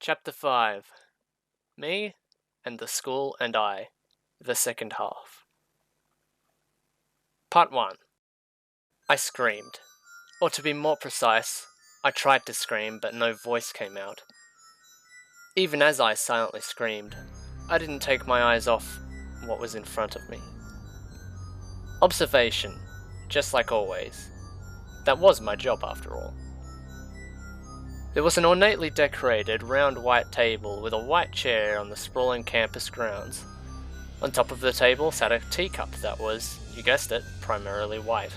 Chapter 5 Me and the School and I, the second half. Part 1. I screamed. Or to be more precise, I tried to scream, but no voice came out. Even as I silently screamed, I didn't take my eyes off what was in front of me. Observation, just like always. That was my job after all. There was an ornately decorated round white table with a white chair on the sprawling campus grounds. On top of the table sat a teacup that was, you guessed it, primarily white.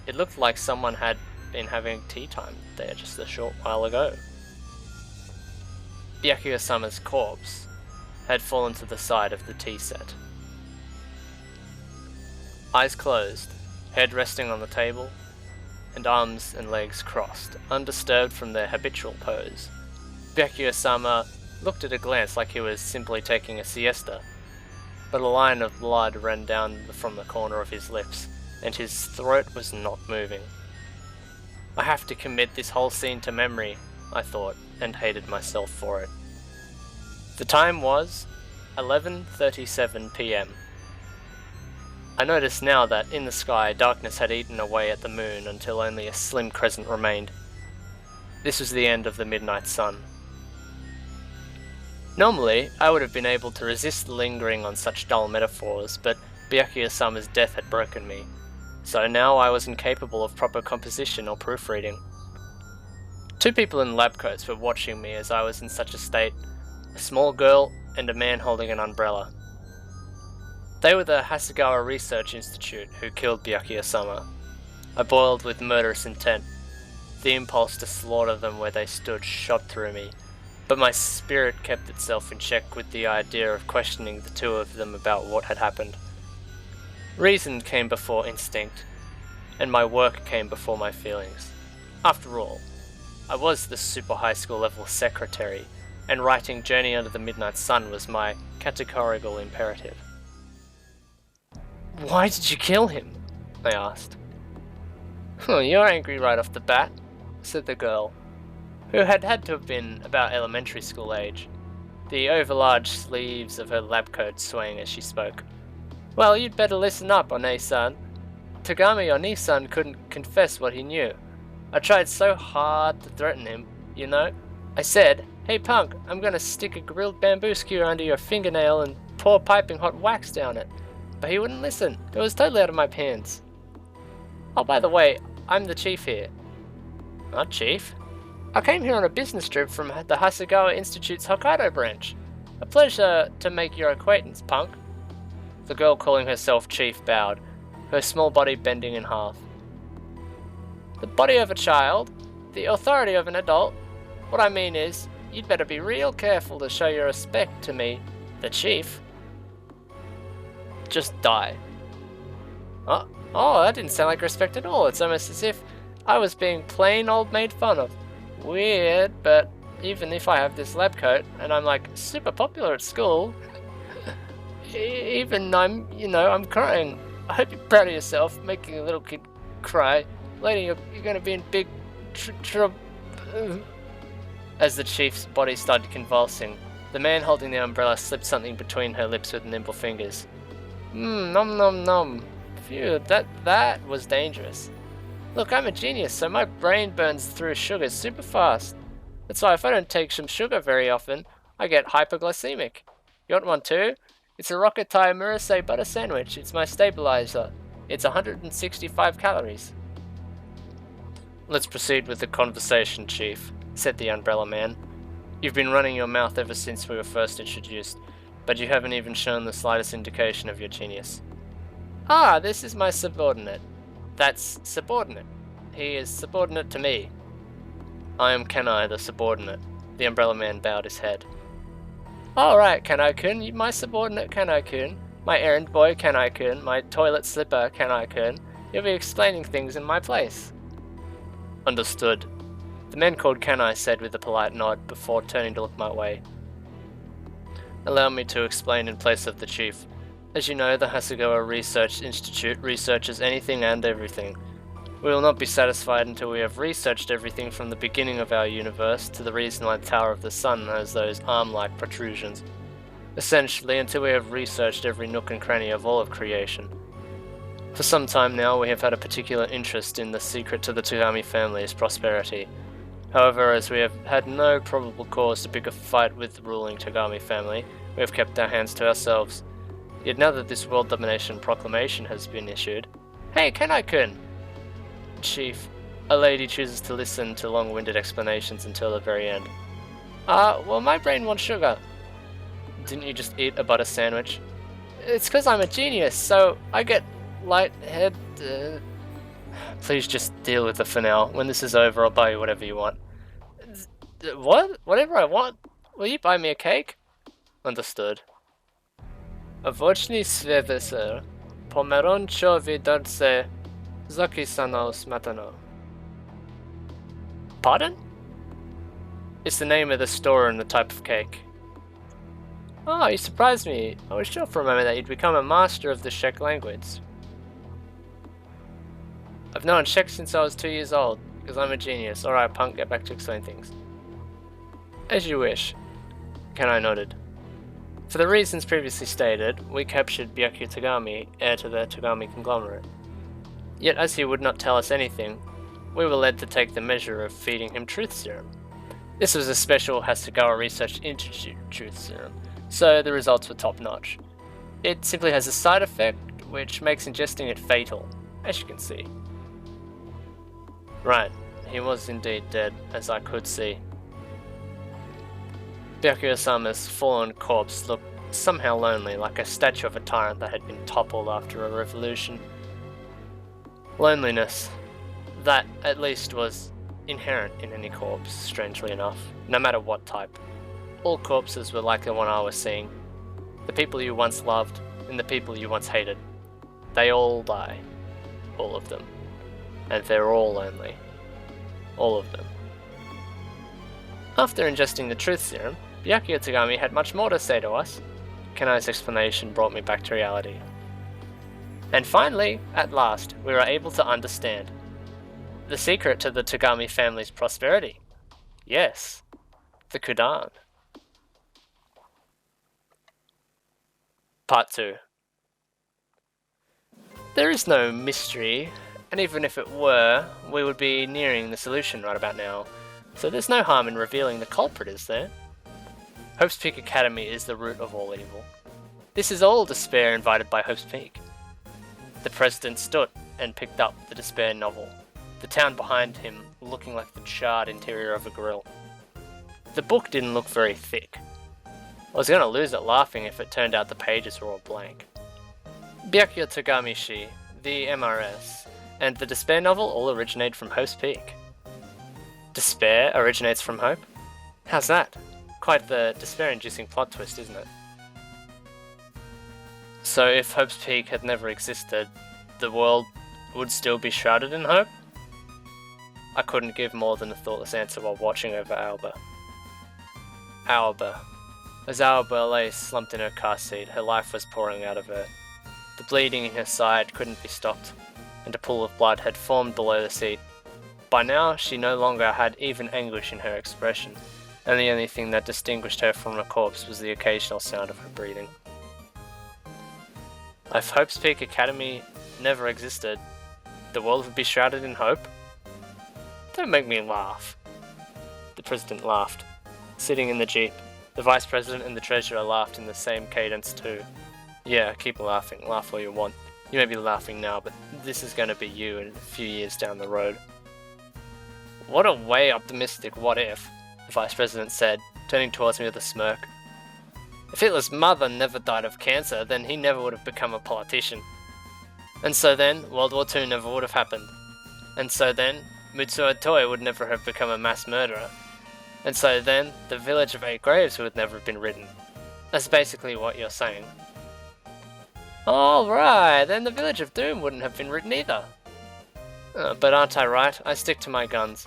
It looked like someone had been having tea time there just a short while ago. Byakuya-sama's corpse had fallen to the side of the tea set. Eyes closed, head resting on the table, and arms and legs crossed, undisturbed from their habitual pose. Byakuya-sama looked at a glance like he was simply taking a siesta, but a line of blood ran down from the corner of his lips, and his throat was not moving. I have to commit this whole scene to memory, I thought, and hated myself for it. The time was 11:37 p.m. I noticed now that in the sky darkness had eaten away at the moon until only a slim crescent remained. This was the end of the midnight sun. Normally, I would have been able to resist lingering on such dull metaphors, but Byakuya-sama's death had broken me, so now I was incapable of proper composition or proofreading. Two people in lab coats were watching me as I was in such a state, a small girl and a man holding an umbrella. They were the Hasegawa Research Institute who killed Byakuya-sama. I boiled with murderous intent. The impulse to slaughter them where they stood shot through me, but my spirit kept itself in check with the idea of questioning the two of them about what had happened. Reason came before instinct, and my work came before my feelings. After all, I was the super high school level secretary, and writing Journey Under the Midnight Sun was my categorical imperative. "Why did you kill him?" I asked. "You're angry right off the bat," said the girl, who had to have been about elementary school age, the overlarge sleeves of her lab coat swaying as she spoke. "Well, you'd better listen up, One-san. Togami One-san couldn't confess what he knew. I tried so hard to threaten him, you know. I said, 'Hey punk, I'm gonna stick a grilled bamboo skewer under your fingernail and pour piping hot wax down it.' But he wouldn't listen. It was totally out of my hands. Oh, by the way, I'm the chief here." "Not chief?" "I came here on a business trip from the Hasegawa Institute's Hokkaido branch. A pleasure to make your acquaintance, punk." The girl calling herself chief bowed, her small body bending in half. "The body of a child, the authority of an adult. What I mean is, you'd better be real careful to show your respect to me, the chief. Just die." Oh, that didn't sound like respect at all. It's almost as if I was being plain old made fun of. Weird, but even if I have this lab coat and I'm like super popular at school, even I'm crying. I hope you're proud of yourself, making a little kid cry. Later you're gonna be in big trouble. As the chief's body started convulsing, the man holding the umbrella slipped something between her lips with nimble fingers. Nom nom nom. Phew, that was dangerous. Look, I'm a genius, so my brain burns through sugar super fast. That's why if I don't take some sugar very often, I get hypoglycemic. You want one too? It's a Rocket Thai Murasei butter sandwich. It's my stabilizer. It's 165 calories. "Let's proceed with the conversation, Chief," said the umbrella man. "You've been running your mouth ever since we were first introduced, but you haven't even shown the slightest indication of your genius." "Ah, this is my subordinate." "That's subordinate. He is subordinate to me." "I am Kanai, the subordinate." The umbrella man bowed his head. "All right, Kanai-kun, my subordinate Kanai-kun, my errand boy Kanai-kun, my toilet slipper Kanai-kun. You'll be explaining things in my place." "Understood," the man called Kanai said with a polite nod before turning to look my way. "Allow me to explain in place of the chief. As you know, the Hasegawa Research Institute researches anything and everything. We will not be satisfied until we have researched everything from the beginning of our universe to the reason why the Tower of the Sun has those arm-like protrusions. Essentially, until we have researched every nook and cranny of all of creation. For some time now, we have had a particular interest in the secret to the Togami family's prosperity. However, as we have had no probable cause to pick a fight with the ruling Togami family, we have kept our hands to ourselves. Yet now that this world domination proclamation has been issued... Hey, Kanai-kun! Chief, a lady chooses to listen to long-winded explanations until the very end. Well, my brain wants sugar. Didn't you just eat a butter sandwich? It's because I'm a genius, so I get lightheaded. Please just deal with it for now. When this is over, I'll buy you whatever you want. What? Whatever I want? Will you buy me a cake? Understood. Avochni sveveser, pomeronchovi darse, zakisano smatano. Pardon? It's the name of the store and the type of cake. Oh, you surprised me. I was sure for a moment that you'd become a master of the Czech language. I've known Czech since I was 2 years old, because I'm a genius. Alright, punk, get back to explain things. As you wish. Kanai nodded. For the reasons previously stated, we captured Byakuya Togami, heir to the Togami conglomerate. Yet as he would not tell us anything, we were led to take the measure of feeding him truth serum. This was a special Hasegawa research into truth serum, so the results were top-notch. It simply has a side effect, which makes ingesting it fatal, as you can see. Right, he was indeed dead, as I could see. Byakuya-sama's fallen corpse looked somehow lonely, like a statue of a tyrant that had been toppled after a revolution. Loneliness, that at least was inherent in any corpse, strangely enough, no matter what type. All corpses were like the one I was seeing. The people you once loved, and the people you once hated. They all die. All of them. And they're all lonely. All of them. After ingesting the truth serum, Byakuya Togami had much more to say to us. Kanai's explanation brought me back to reality. And finally, at last, we were able to understand. The secret to the Togami family's prosperity. Yes, the Kudan. Part 2. There is no mystery, and even if it were, we would be nearing the solution right about now, so there's no harm in revealing the culprit, is there? Hope's Peak Academy is the root of all evil. This is all despair invited by Hope's Peak. The president stood and picked up the despair novel, the town behind him looking like the charred interior of a grill. The book didn't look very thick. I was going to lose it laughing if it turned out the pages were all blank. Byakuya Togami-shi, the MRS, and the despair novel all originate from Hope's Peak. Despair originates from Hope? How's that? Quite the despair-inducing plot twist, isn't it? So if Hope's Peak had never existed, the world would still be shrouded in hope? I couldn't give more than a thoughtless answer while watching over Aoba. Aoba. As Aoba lay slumped in her car seat, her life was pouring out of her. The bleeding in her side couldn't be stopped, and a pool of blood had formed below the seat. By now, she no longer had even anguish in her expression, and the only thing that distinguished her from a corpse was the occasional sound of her breathing. If Hope's Peak Academy never existed, the world would be shrouded in hope? Don't make me laugh. The president laughed. Sitting in the jeep, the vice president and the treasurer laughed in the same cadence too. Yeah, keep laughing. Laugh all you want. You may be laughing now, but this is going to be you in a few years down the road. What a way optimistic what if, the vice president said, turning towards me with a smirk. If Hitler's mother never died of cancer, then he never would have become a politician. And so then, World War II never would have happened. And so then, Mutsuo Toi would never have become a mass murderer. And so then, the Village of Eight Graves would never have been written. That's basically what you're saying. Alright, then the Village of Doom wouldn't have been written either. But aren't I right? I stick to my guns.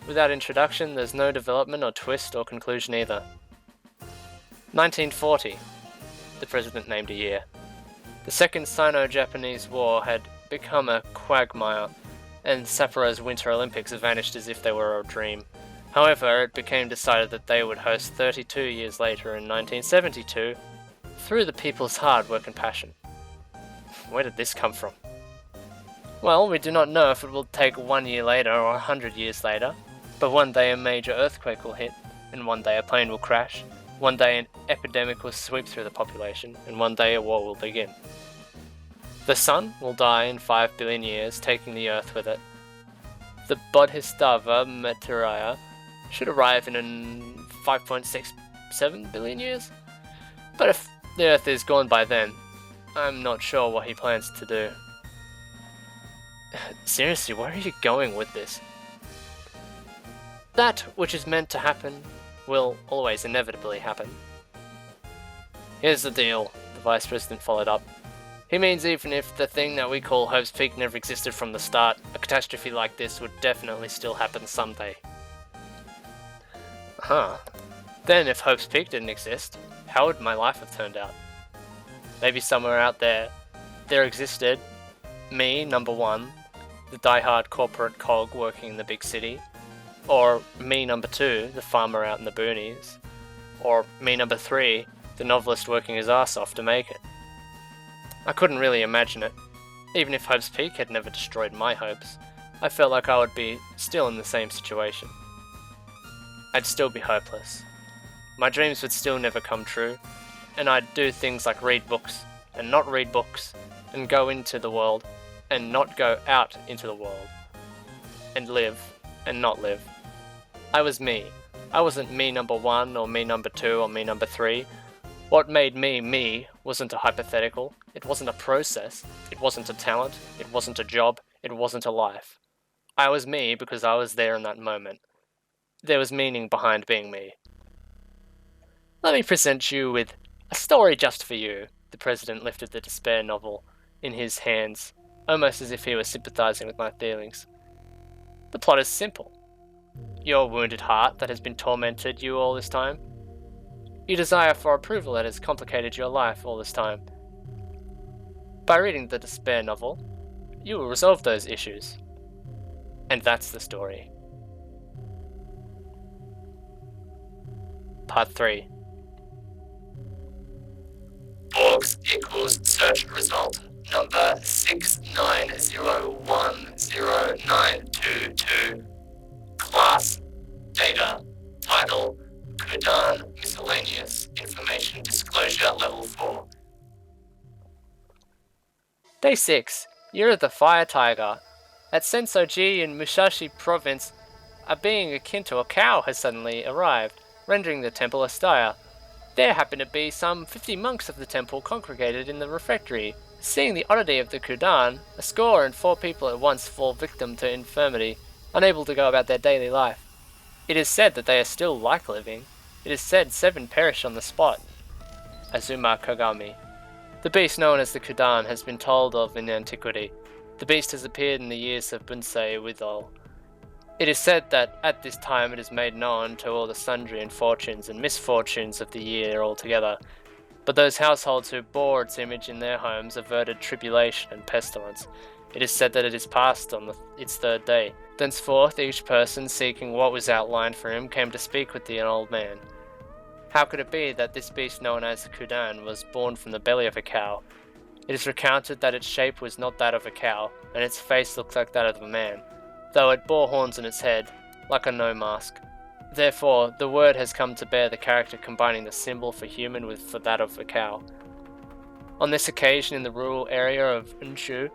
Without introduction, there's no development or twist or conclusion either. 1940. The president named a year. The Second Sino-Japanese War had become a quagmire, and Sapporo's Winter Olympics vanished as if they were a dream. However, it became decided that they would host 32 years later in 1972, through the people's hard work and passion. Where did this come from? Well, we do not know if it will take 1 year later or 100 years later, but one day a major earthquake will hit, and one day a plane will crash, one day an epidemic will sweep through the population, and one day a war will begin. The sun will die in 5 billion years, taking the earth with it. The Bodhisattva Meteorite should arrive in 5.67 billion years. But if the earth is gone by then, I'm not sure what he plans to do. Seriously, where are you going with this? That which is meant to happen will always inevitably happen. Here's the deal, the Vice President followed up. He means even if the thing that we call Hope's Peak never existed from the start, a catastrophe like this would definitely still happen someday. Huh. Then if Hope's Peak didn't exist, how would my life have turned out? Maybe somewhere out there existed me, number one, the die-hard corporate cog working in the big city, or me, number two, the farmer out in the boonies, or me, number three, the novelist working his ass off to make it. I couldn't really imagine it. Even if Hope's Peak had never destroyed my hopes, I felt like I would be still in the same situation. I'd still be hopeless. My dreams would still never come true, and I'd do things like read books, and not read books, and go into the world, and not go out into the world, and live, and not live. I was me. I wasn't me number one, or me number two, or me number three. What made me me wasn't a hypothetical, it wasn't a process, it wasn't a talent, it wasn't a job, it wasn't a life. I was me because I was there in that moment. There was meaning behind being me. Let me present you with a story just for you. The President lifted the despair novel in his hands, almost as if he were sympathizing with my feelings. The plot is simple. Your wounded heart that has been tormented you all this time. Your desire for approval that has complicated your life all this time. By reading the despair novel, you will resolve those issues. And that's the story. Part 3. Box equals search result number 69010922. Class data title Kudan miscellaneous information disclosure level 4. Day 6. Year of the Fire Tiger. At Sensoji in Musashi Province, a being akin to a cow has suddenly arrived, rendering the temple austere. There happen to be some 50 monks of the temple congregated in the refectory. Seeing the oddity of the Kudan, a score and 4 people at once fall victim to infirmity, unable to go about their daily life. It is said that they are still like living. It is said 7 perish on the spot. Azuma Togami. The beast known as the Kudan has been told of in antiquity. The beast has appeared in the years of Bunsei withal. It is said that at this time it is made known to all the sundry infortunes and misfortunes of the year altogether, but those households who bore its image in their homes averted tribulation and pestilence. It is said that it is passed on its 3rd day. Thenceforth each person seeking what was outlined for him came to speak with the old man. How could it be that this beast known as the Kudan was born from the belly of a cow? It is recounted that its shape was not that of a cow, and its face looked like that of a man, though it bore horns on its head, like a no mask. Therefore, the word has come to bear the character combining the symbol for human with for that of a cow. On this occasion in the rural area of Unshu,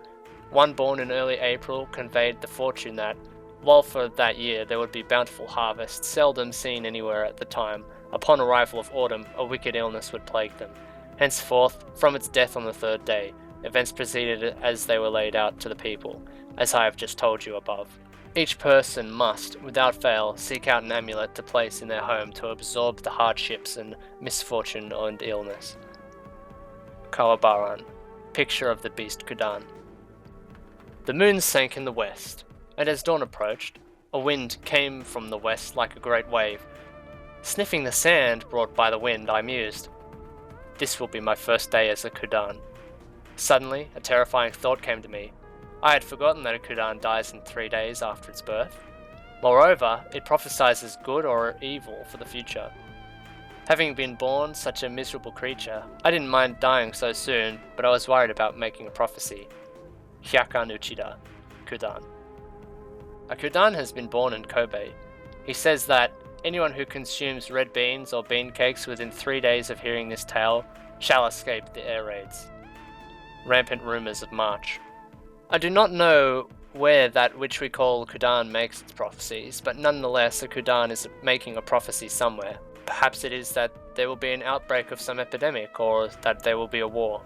one born in early April conveyed the fortune that, while for that year there would be bountiful harvest, seldom seen anywhere at the time, upon arrival of autumn a wicked illness would plague them. Henceforth, from its death on the 3rd day, events proceeded as they were laid out to the people, as I have just told you above. Each person must, without fail, seek out an amulet to place in their home to absorb the hardships and misfortune and illness. Kawabaran. Picture of the beast Kudan. The moon sank in the west, and as dawn approached, a wind came from the west like a great wave. Sniffing the sand brought by the wind, I mused. This will be my first day as a Kudan. Suddenly, a terrifying thought came to me. I had forgotten that a Kudan dies in 3 days after its birth. Moreover, it prophesies good or evil for the future. Having been born such a miserable creature, I didn't mind dying so soon, but I was worried about making a prophecy. Hyakan Uchida, Kudan. A Kudan has been born in Kobe. He says that anyone who consumes red beans or bean cakes within 3 days of hearing this tale shall escape the air raids. Rampant rumors of March. I do not know where that which we call Kudan makes its prophecies, but nonetheless a Kudan is making a prophecy somewhere. Perhaps it is that there will be an outbreak of some epidemic, or that there will be a war.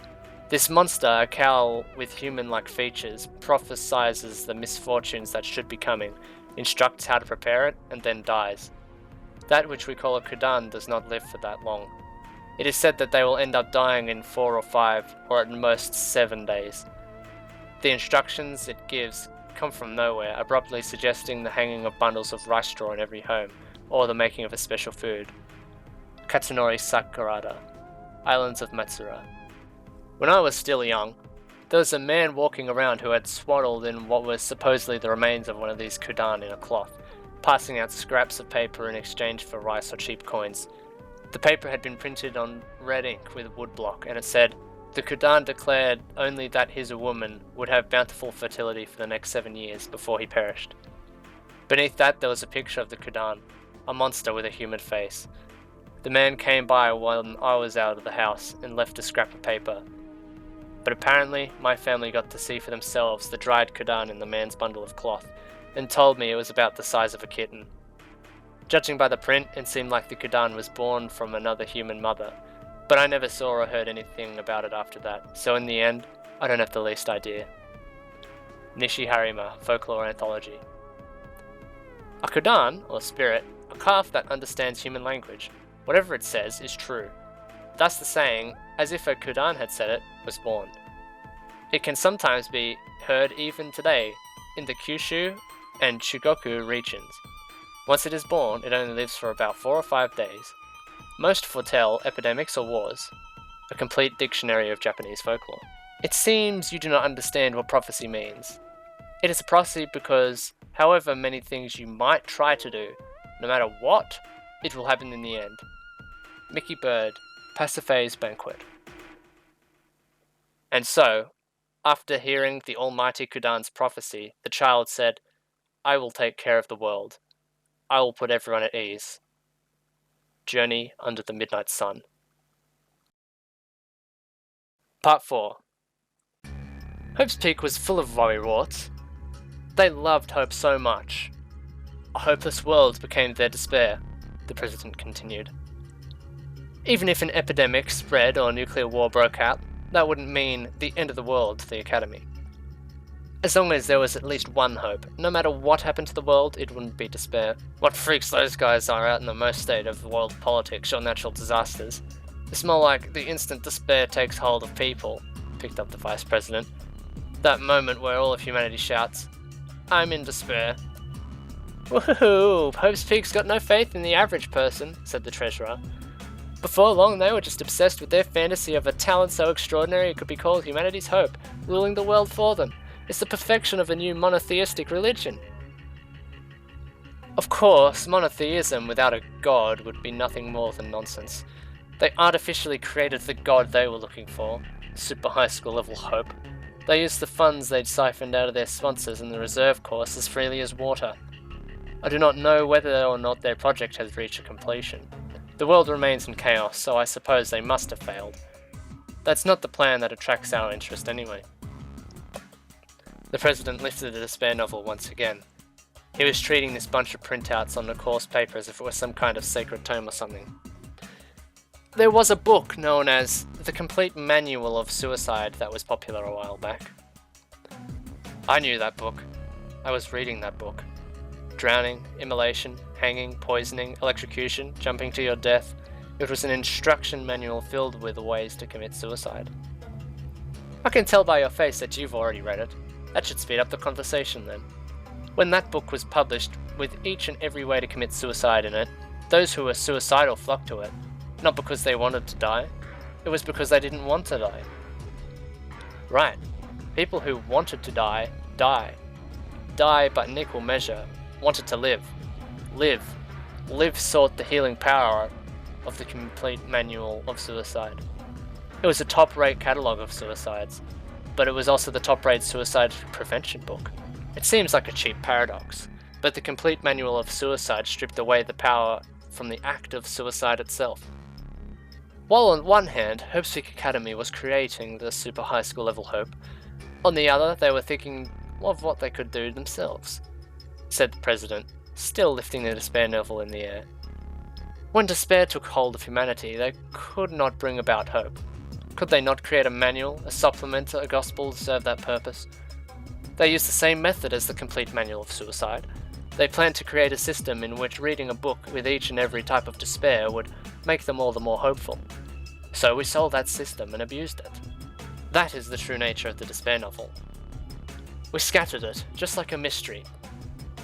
This monster, a cow with human-like features, prophesizes the misfortunes that should be coming, instructs how to prepare it, and then dies. That which we call a Kudan does not live for that long. It is said that they will end up dying in 4 or 5, or at most 7 days. The instructions it gives come from nowhere, abruptly suggesting the hanging of bundles of rice straw in every home, or the making of a special food. Katsunori Sakurada, Islands of Matsura. When I was still young, there was a man walking around who had swaddled in what was supposedly the remains of one of these Kudan in a cloth, passing out scraps of paper in exchange for rice or cheap coins. The paper had been printed on red ink with woodblock, and it said, "The Kudan declared only that his woman would have bountiful fertility for the next 7 years before he perished." Beneath that there was a picture of the Kudan, a monster with a human face. The man came by when I was out of the house and left a scrap of paper. But apparently my family got to see for themselves the dried Kudan in the man's bundle of cloth, and told me it was about the size of a kitten. Judging by the print, it seemed like the Kudan was born from another human mother, but I never saw or heard anything about it after that, so in the end, I don't have the least idea. Nishi Harima, Folklore Anthology. A Kudan, or spirit, a calf that understands human language. Whatever it says is true. Thus the saying, as if a Kudan had said it, was born. It can sometimes be heard even today in the Kyushu and Chugoku regions. Once it is born, it only lives for about 4 or 5 days. Most foretell epidemics or wars. A complete dictionary of Japanese folklore. It seems you do not understand what prophecy means. It is a prophecy because, however many things you might try to do, no matter what, it will happen in the end. Mickey Bird, Pasiphae's Banquet. And so, after hearing the almighty Kudan's prophecy, the child said, "I will take care of the world. I will put everyone at ease." Journey Under the Midnight Sun. Part 4. Hope's Peak was full of worrywarts. They loved Hope so much. A hopeless world became their despair, the president continued. Even if an epidemic spread or nuclear war broke out, that wouldn't mean the end of the world to the Academy. As long as there was at least one hope, no matter what happened to the world, it wouldn't be despair. What freaks those guys are out in the most state of world politics or natural disasters. It's more like the instant despair takes hold of people, picked up the Vice President. That moment where all of humanity shouts, "I'm in despair." "Woohoo! Hope's Peak's got no faith in the average person," said the Treasurer. Before long they were just obsessed with their fantasy of a talent so extraordinary it could be called humanity's hope, ruling the world for them. It's the perfection of a new monotheistic religion. Of course, monotheism without a god would be nothing more than nonsense. They artificially created the god they were looking for, super high school level hope. They used the funds they'd siphoned out of their sponsors in the reserve course as freely as water. I do not know whether or not their project has reached a completion. The world remains in chaos, so I suppose they must have failed. That's not the plan that attracts our interest anyway. The president lifted the despair novel once again. He was treating this bunch of printouts on the coarse paper as if it was some kind of sacred tome or something. There was a book known as The Complete Manual of Suicide that was popular a while back. I knew that book. I was reading that book. Drowning, immolation, hanging, poisoning, electrocution, jumping to your death. It was an instruction manual filled with ways to commit suicide. I can tell by your face that you've already read it. That should speed up the conversation then. When that book was published, with each and every way to commit suicide in it, those who were suicidal flocked to it. Not because they wanted to die, it was because they didn't want to die. Right, people who wanted to die Die. Die but in equal measure. Wanted to live. Live. Live sought the healing power of the complete manual of suicide. It was a top-rate catalogue of suicides, but it was also the top-rate suicide prevention book. It seems like a cheap paradox, but the complete manual of suicide stripped away the power from the act of suicide itself. While on one hand, Hope's Peak Academy was creating the super high school level Hope, on the other they were thinking of what they could do themselves, said the president, still lifting the despair novel in the air. When despair took hold of humanity, they could not bring about hope. Could they not create a manual, a supplement, a gospel to serve that purpose? They used the same method as the complete manual of suicide. They planned to create a system in which reading a book with each and every type of despair would make them all the more hopeful. So we sold that system and abused it. That is the true nature of the despair novel. We scattered it, just like a mystery.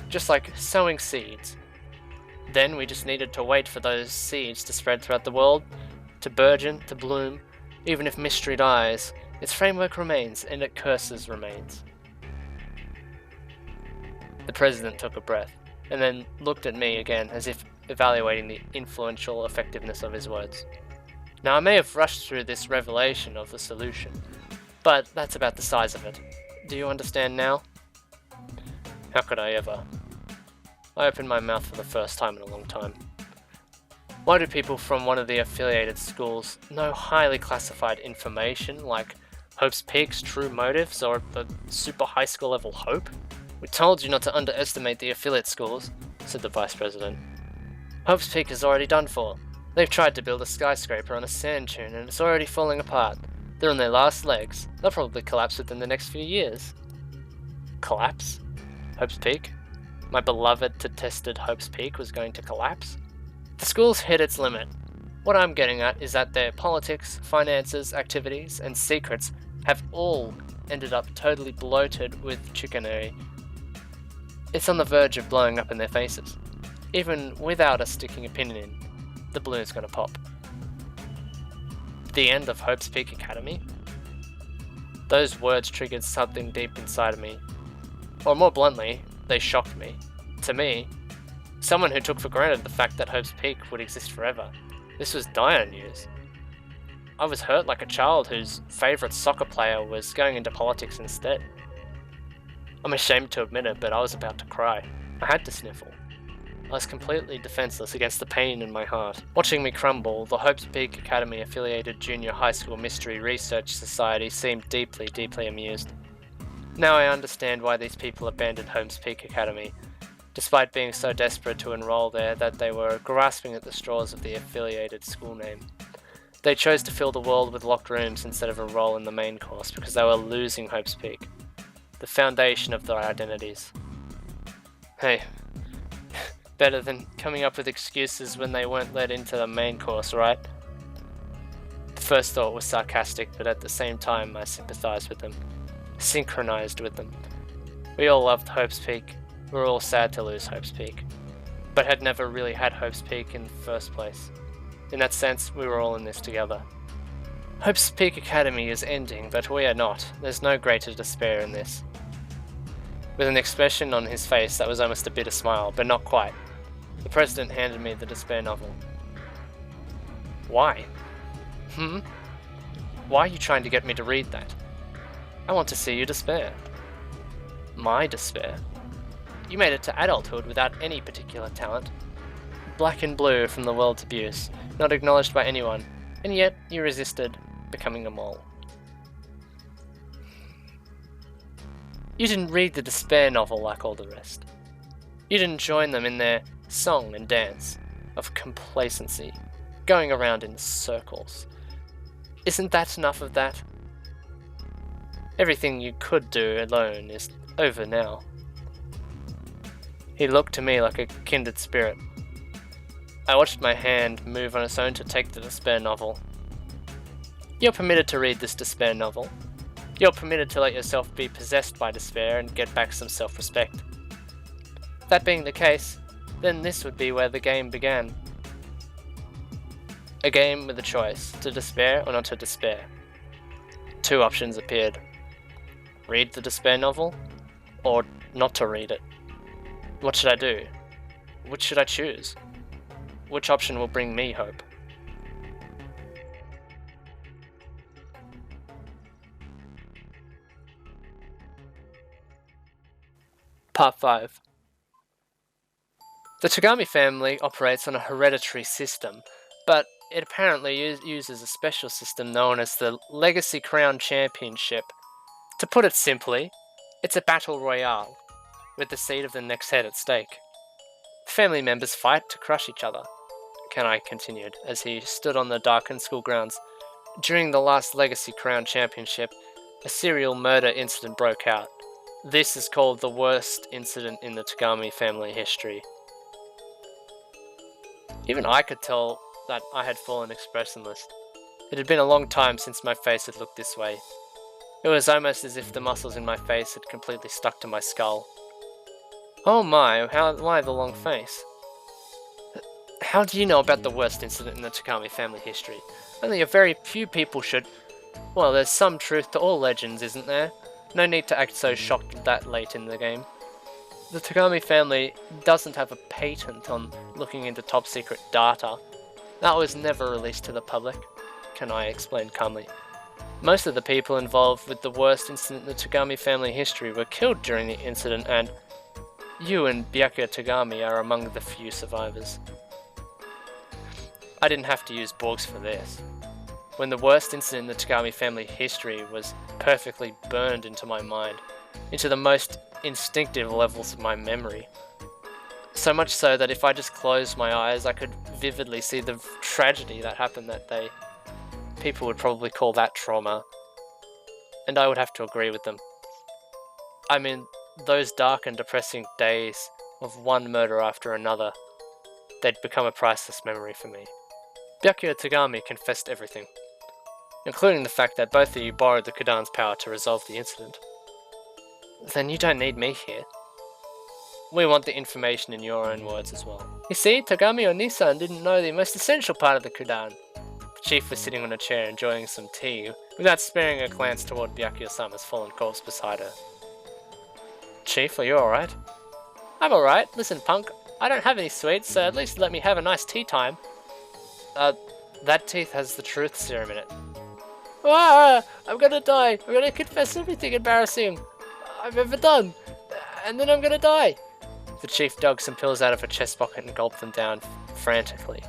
Just like sowing seeds. Then we just needed to wait for those seeds to spread throughout the world, to burgeon, to bloom. Even if mystery dies, its framework remains and its curses remains. The president took a breath, and then looked at me again as if evaluating the influential effectiveness of his words. Now I may have rushed through this revelation of the solution, but that's about the size of it. Do you understand now? How could I ever? I opened my mouth for the first time in a long time. Why do people from one of the affiliated schools know highly classified information like Hope's Peak's true motives or the super high school level Hope? We told you not to underestimate the affiliate schools, said the vice president. Hope's Peak is already done for. They've tried to build a skyscraper on a sand dune and it's already falling apart. They're on their last legs. They'll probably collapse within the next few years. Collapse? Hope's Peak? My beloved, detested Hope's Peak was going to collapse? The school's hit its limit. What I'm getting at is that their politics, finances, activities, and secrets have all ended up totally bloated with chicanery. It's on the verge of blowing up in their faces. Even without us sticking a pin in, the balloon's gonna pop. The end of Hope's Peak Academy? Those words triggered something deep inside of me. Or more bluntly, they shocked me. To me, someone who took for granted the fact that Hope's Peak would exist forever, this was dire news. I was hurt like a child whose favourite soccer player was going into politics instead. I'm ashamed to admit it, but I was about to cry. I had to sniffle. I was completely defenseless against the pain in my heart. Watching me crumble, the Hope's Peak Academy affiliated Junior High School Mystery Research Society seemed deeply, deeply amused. Now I understand why these people abandoned Hope's Peak Academy, despite being so desperate to enroll there that they were grasping at the straws of the affiliated school name. They chose to fill the world with locked rooms instead of enroll in the main course because they were losing Hope's Peak, the foundation of their identities. Hey, better than coming up with excuses when they weren't let into the main course, right? The first thought was sarcastic, but at the same time I sympathized with them, synchronized with them. We all loved Hope's Peak. We were all sad to lose Hope's Peak, but had never really had Hope's Peak in the first place. In that sense, we were all in this together. Hope's Peak Academy is ending, but we are not. There's no greater despair in this. With an expression on his face that was almost a bitter smile, but not quite, the president handed me the despair novel. Why? Why are you trying to get me to read that? I want to see you despair. My despair? You made it to adulthood without any particular talent. Black and blue from the world's abuse, not acknowledged by anyone, and yet you resisted becoming a mole. You didn't read the despair novel like all the rest. You didn't join them in their song and dance of complacency, going around in circles. Isn't that enough of that? Everything you could do alone is over now. He looked to me like a kindred spirit. I watched my hand move on its own to take the despair novel. You're permitted to read this despair novel. You're permitted to let yourself be possessed by despair and get back some self-respect. That being the case, then this would be where the game began. A game with a choice, to despair or not to despair. Two options appeared. Read the despair novel, or not to read it. What should I do? Which should I choose? Which option will bring me hope? Part 5. The Togami family operates on a hereditary system, but it apparently uses a special system known as the Legacy Crown Championship. To put it simply, it's a battle royale, with the seat of the next head at stake. Family members fight to crush each other, Kanai continued, as he stood on the darkened school grounds. During the last Legacy Crown Championship, a serial murder incident broke out. This is called the worst incident in the Togami family history. Even I could tell that I had fallen expressionless. It had been a long time since my face had looked this way. It was almost as if the muscles in my face had completely stuck to my skull. Oh my, why the long face? How do you know about the worst incident in the Togami family history? Only a very few people should... Well, there's some truth to all legends, isn't there? No need to act so shocked that late in the game. The Togami family doesn't have a patent on looking into top secret data. That was never released to the public, Kanai explained calmly. Most of the people involved with the worst incident in the Togami family history were killed during the incident, and you and Byakuya Togami are among the few survivors. I didn't have to use Borgs for this. When the worst incident in the Togami family history was perfectly burned into my mind, into the most instinctive levels of my memory. So much so that if I just closed my eyes, I could vividly see the tragedy that happened that day. People would probably call that trauma, and I would have to agree with them. I mean, those dark and depressing days of one murder after another, they'd become a priceless memory for me. Byakuya Togami confessed everything, including the fact that both of you borrowed the Kudan's power to resolve the incident. Then you don't need me here. We want the information in your own words as well. You see, Togami Onisan didn't know the most essential part of the Kudan. The chief was sitting on a chair enjoying some tea, without sparing a glance toward Byakuya-sama's fallen corpse beside her. Chief, are you alright? I'm alright. Listen, punk, I don't have any sweets, so at least let me have a nice tea time. That teeth has the truth serum in it. Ah! I'm gonna die! I'm gonna confess everything embarrassing I've ever done! And then I'm gonna die! The chief dug some pills out of her chest pocket and gulped them down frantically.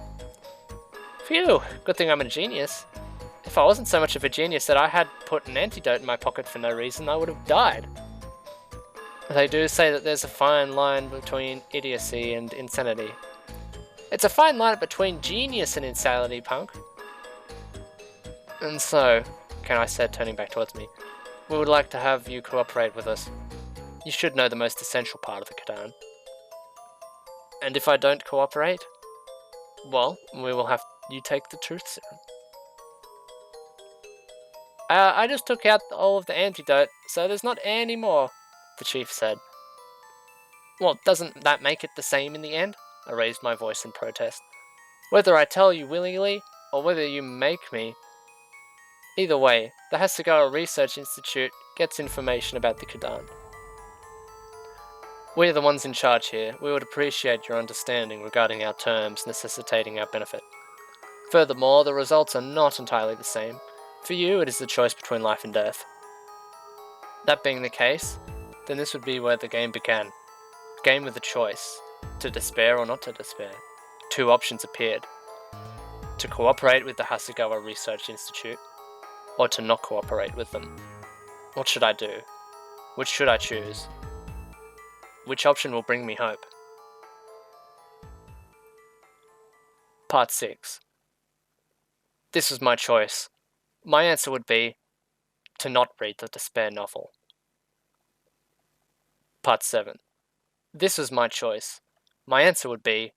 Phew! Good thing I'm a genius. If I wasn't so much of a genius that I had put an antidote in my pocket for no reason, I would have died. They do say that there's a fine line between idiocy and insanity. It's a fine line between genius and insanity, punk. And so, Kanai said, turning back towards me, we would like to have you cooperate with us. You should know the most essential part of the Kudan. And if I don't cooperate, well, we will have you take the truth serum. I just took out all of the antidote, so there's not any more, the chief said. Well, doesn't that make it the same in the end? I raised my voice in protest. Whether I tell you willingly, or whether you make me, either way, the Hasegawa Research Institute gets information about the Kudan. We are the ones in charge here. We would appreciate your understanding regarding our terms necessitating our benefit. Furthermore, the results are not entirely the same. For you, it is the choice between life and death. That being the case, then this would be where the game began. A game with a choice. To despair or not to despair. Two options appeared. To cooperate with the Hasegawa Research Institute, or to not cooperate with them. What should I do? Which should I choose? Which option will bring me hope? Part 6. This was my choice. My answer would be to not read the despair novel. Part 7. This was my choice. My answer would be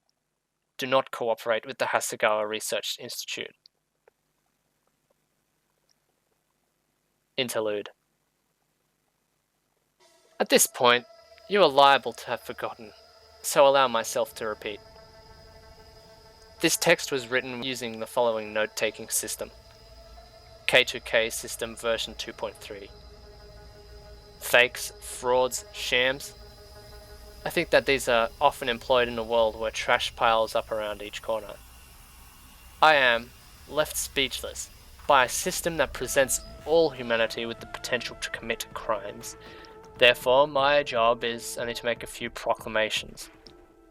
do not cooperate with the Hasegawa Research Institute. Interlude. At this point, you are liable to have forgotten, so allow myself to repeat. This text was written using the following note-taking system. K2K System version 2.3. fakes, frauds, shams. I think that these are often employed in a world where trash piles up around each corner. I am left speechless by a system that presents all humanity with the potential to commit crimes. Therefore, my job is only to make a few proclamations.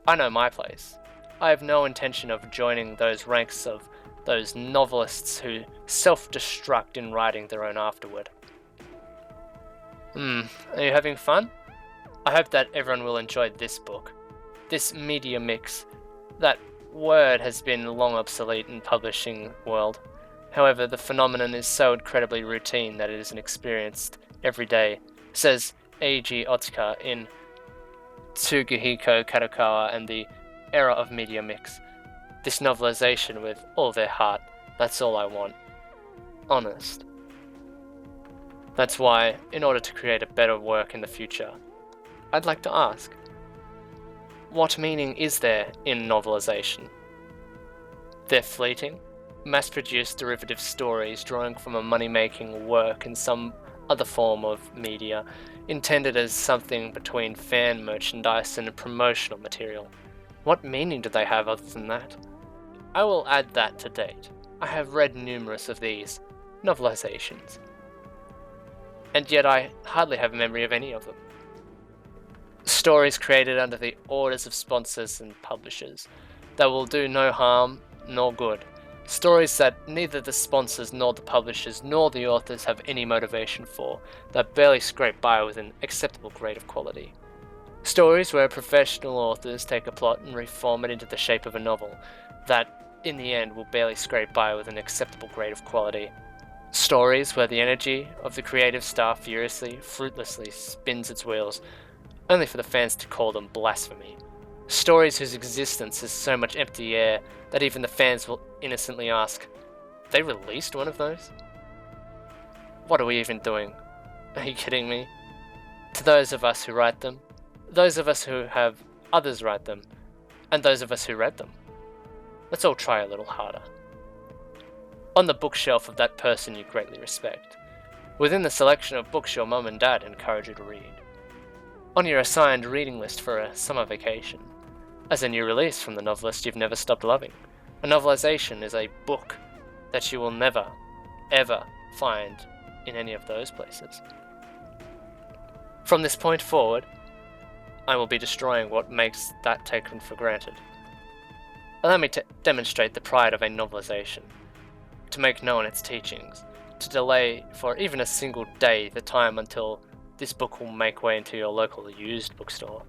I know my place. I have no intention of joining those ranks of those novelists who self-destruct in writing their own afterword. Are you having fun? I hope that everyone will enjoy this book. This media mix. That word has been long obsolete in publishing world. However, the phenomenon is so incredibly routine that it isn't experienced every day, says Eiji Otsuka in Tsugihiko Kadokawa and the Era of Media Mix. This novelization with all their heart, that's all I want. Honest. That's why, in order to create a better work in the future, I'd like to ask, what meaning is there in novelization? They're fleeting, mass-produced derivative stories drawing from a money-making work in some other form of media, intended as something between fan merchandise and promotional material. What meaning do they have other than that? I will add that to date. I have read numerous of these novelizations, and yet I hardly have memory of any of them. Stories created under the orders of sponsors and publishers that will do no harm nor good. Stories that neither the sponsors nor the publishers nor the authors have any motivation for, that barely scrape by with an acceptable grade of quality. Stories where professional authors take a plot and reform it into the shape of a novel, that in the end will barely scrape by with an acceptable grade of quality. Stories where the energy of the creative staff furiously, fruitlessly spins its wheels, only for the fans to call them blasphemy. Stories whose existence is so much empty air that even the fans will innocently ask, they released one of those? What are we even doing? Are you kidding me? To those of us who write them, those of us who have others write them, and those of us who read them, let's all try a little harder. On the bookshelf of that person you greatly respect, within the selection of books your mum and dad encourage you to read, on your assigned reading list for a summer vacation, as a new release from the novelist you've never stopped loving. A novelization is a book that you will never, ever find in any of those places. From this point forward, I will be destroying what makes that taken for granted. Allow me to demonstrate the pride of a novelization, to make known its teachings, to delay for even a single day the time until this book will make way into your local used bookstore.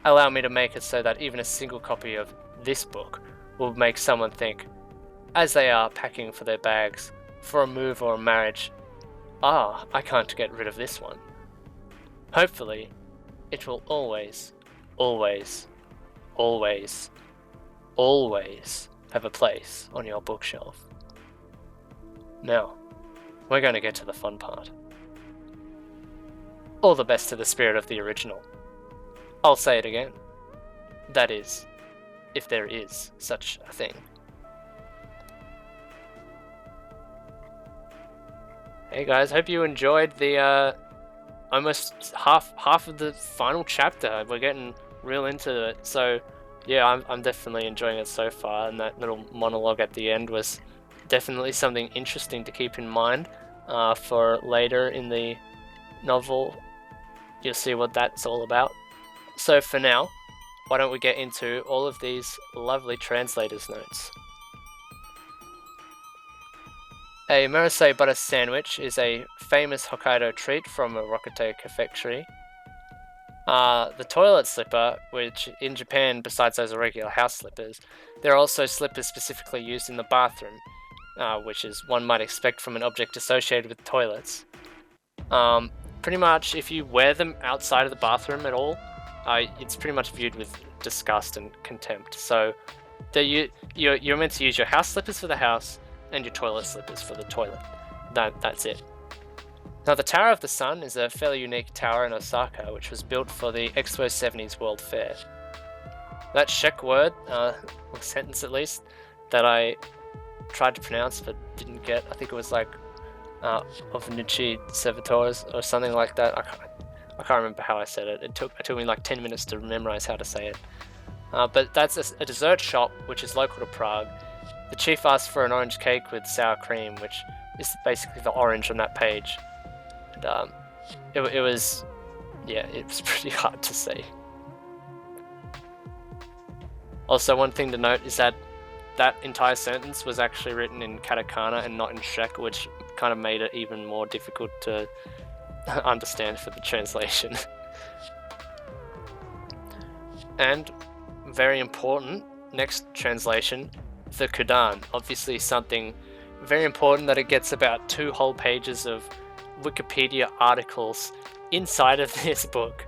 Allow me to make it so that even a single copy of this book will make someone think, as they are packing for their bags, for a move or a marriage, I can't get rid of this one. Hopefully, it will always, always, always, always have a place on your bookshelf. Now, we're going to get to the fun part. All the best to the spirit of the original. I'll say it again. That is, if there is such a thing. Hey guys, hope you enjoyed the almost half of the final chapter. We're getting real into it, so yeah, I'm definitely enjoying it so far, and that little monologue at the end was definitely something interesting to keep in mind for later in the novel. You'll see what that's all about. So for now, why don't we get into all of these lovely translator's notes. A Marasei butter sandwich is a famous Hokkaido treat from a Rokote confectionery. The toilet slipper, which in Japan, besides those regular house slippers, there are also slippers specifically used in the bathroom, which is one might expect from an object associated with toilets. Pretty much, if you wear them outside of the bathroom at all, it's pretty much viewed with disgust and contempt. So, you're meant to use your house slippers for the house and your toilet slippers for the toilet. That's it. Now, the Tower of the Sun is a fairly unique tower in Osaka, which was built for the Expo 70s World Fair. That Czech word, or sentence at least, that I tried to pronounce but didn't get, I think it was like Ovnichi Servitors or something like that. I can't remember how I said it. It took me like 10 minutes to memorize how to say it. But that's a dessert shop which is local to Prague. The chief asks for an orange cake with sour cream, which is basically the orange on that page. And it was pretty hard to see. Also, one thing to note is that entire sentence was actually written in katakana and not in shek, which kind of made it even more difficult to understand for the translation. And very important, next translation, the Kudan. Obviously something very important that it gets about 2 whole pages of Wikipedia articles inside of this book.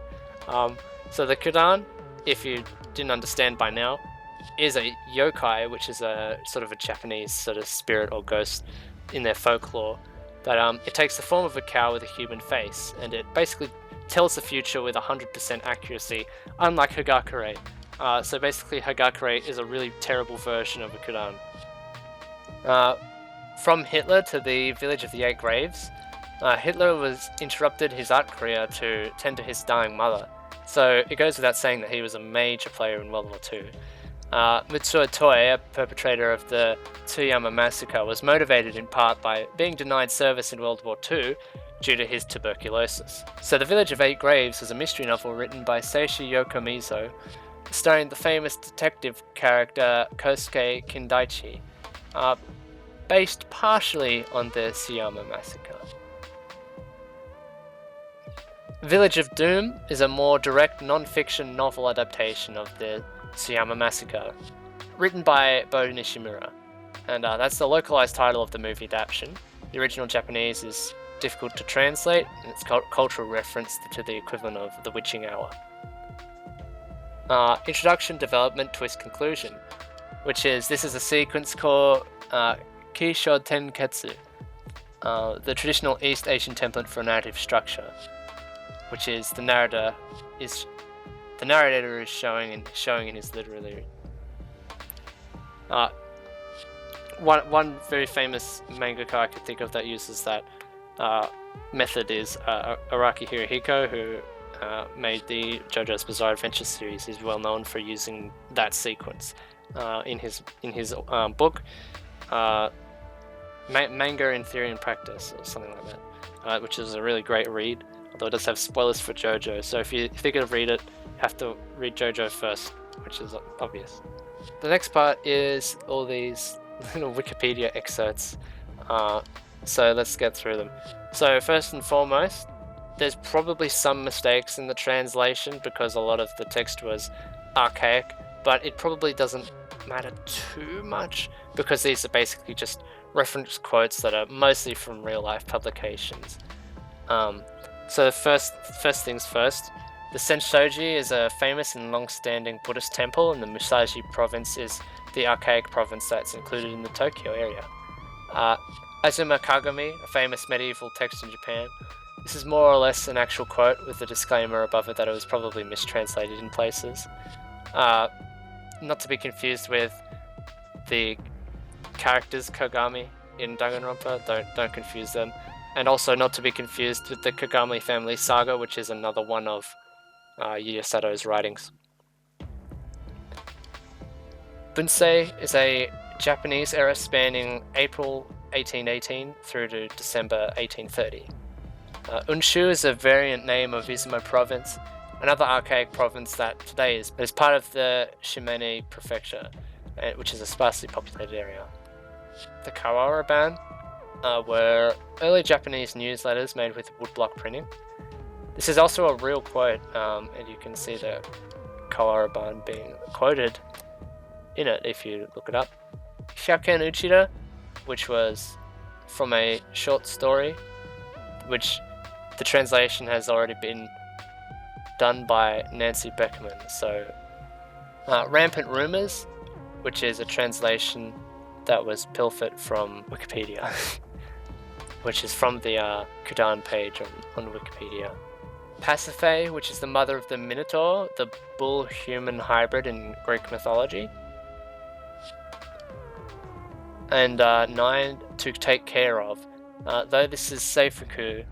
So the Kudan, if you didn't understand by now, is a yokai, which is a sort of a Japanese sort of spirit or ghost in their folklore. But it takes the form of a cow with a human face, and it basically tells the future with 100% accuracy, unlike Hagakure. So basically Hagakure is a really terrible version of a Kudan. From Hitler to the village of the 8 graves, Hitler was interrupted his art career to tend to his dying mother. So it goes without saying that he was a major player in World War II. Mitsuo Toe, a perpetrator of the Tsuyama massacre, was motivated in part by being denied service in World War II due to his tuberculosis. So The Village of 8 Graves is a mystery novel written by Seishi Yokomizo, starring the famous detective character Kosuke Kindaichi, based partially on the Tsuyama massacre. Village of Doom is a more direct non-fiction novel adaptation of the Tsuyama massacre, written by Bo Nishimura, and that's the localized title of the movie adaptation. The original Japanese is difficult to translate, and it's cultural reference to the equivalent of The Witching Hour. Introduction, development, twist, conclusion, this is a sequence called Kisho Tenketsu, the traditional East Asian template for a narrative structure, which is the narrator is showing in his literary. One very famous mangaka I could think of that uses that method is Araki Hirohiko, who made the JoJo's Bizarre Adventure series. Is well known for using that sequence in his book, Manga in Theory and Practice, or something like that, which is a really great read. Although it does have spoilers for JoJo, so if you're going to read it, you have to read JoJo first, which is obvious. The next part is all these little Wikipedia excerpts, so let's get through them. So first and foremost, there's probably some mistakes in the translation because a lot of the text was archaic, but it probably doesn't matter too much because these are basically just reference quotes that are mostly from real life publications. So first things first, the Senshoji is a famous and long-standing Buddhist temple, and the Musashi province is the archaic province that's included in the Tokyo area. Azuma Kagami, a famous medieval text in Japan. This is more or less an actual quote with a disclaimer above it that it was probably mistranslated in places. Not to be confused with the characters Kogami in Danganronpa, don't confuse them. And also not to be confused with the Kagami family saga, which is another one of Yu Sato's writings. Bunsei is a Japanese era spanning April 1818 through to December 1830. Unshu is a variant name of Izumo province, another archaic province that today is part of the Shimane prefecture, which is a sparsely populated area. The Kawaraban were early Japanese newsletters made with woodblock printing. This is also a real quote, and you can see the Kawaraban being quoted in it if you look it up. Hyaken Uchida, which was from a short story, which the translation has already been done by Nancy Beckman. So, Rampant Rumors, which is a translation that was pilfered from Wikipedia, which is from the Kudan page on Wikipedia. Pasiphae, which is the mother of the Minotaur, the bull-human hybrid in Greek mythology. And 9, to take care of. Though this is Seifuku,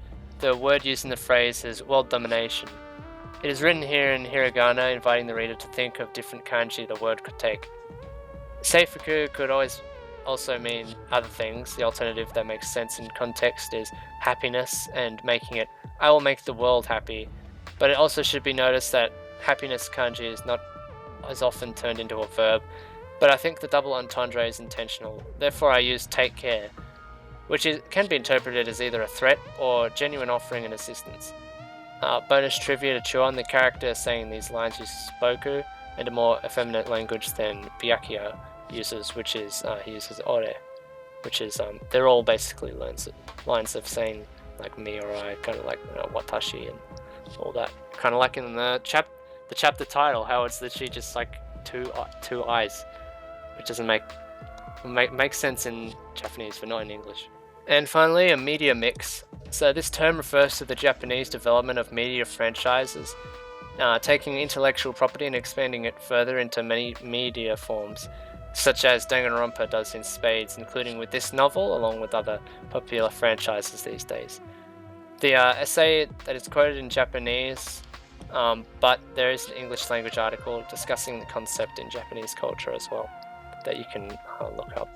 the word used in the phrase is world domination. It is written here in hiragana, inviting the reader to think of different kanji the word could take. Seifuku could always also mean other things. The alternative that makes sense in context is happiness, and making it I will make the world happy. But it also should be noticed that happiness kanji is not as often turned into a verb, but I think the double entendre is intentional. Therefore I use take care, which can be interpreted as either a threat or genuine offering and assistance. Bonus trivia to chew on: the character saying these lines uses boku and a more effeminate language than Byakuya uses, which is he uses ore, which is they're all basically lines of saying like me or I, kind of like watashi and all that, kind of like in the chapter title, how it's literally just like two eyes, which doesn't make sense in Japanese but not in English. And finally, a media mix. So this term refers to the Japanese development of media franchises, taking intellectual property and expanding it further into many media forms, such as Danganronpa does in spades, including with this novel, along with other popular franchises these days. The essay that is quoted in Japanese, but there is an English language article discussing the concept in Japanese culture as well that you can look up.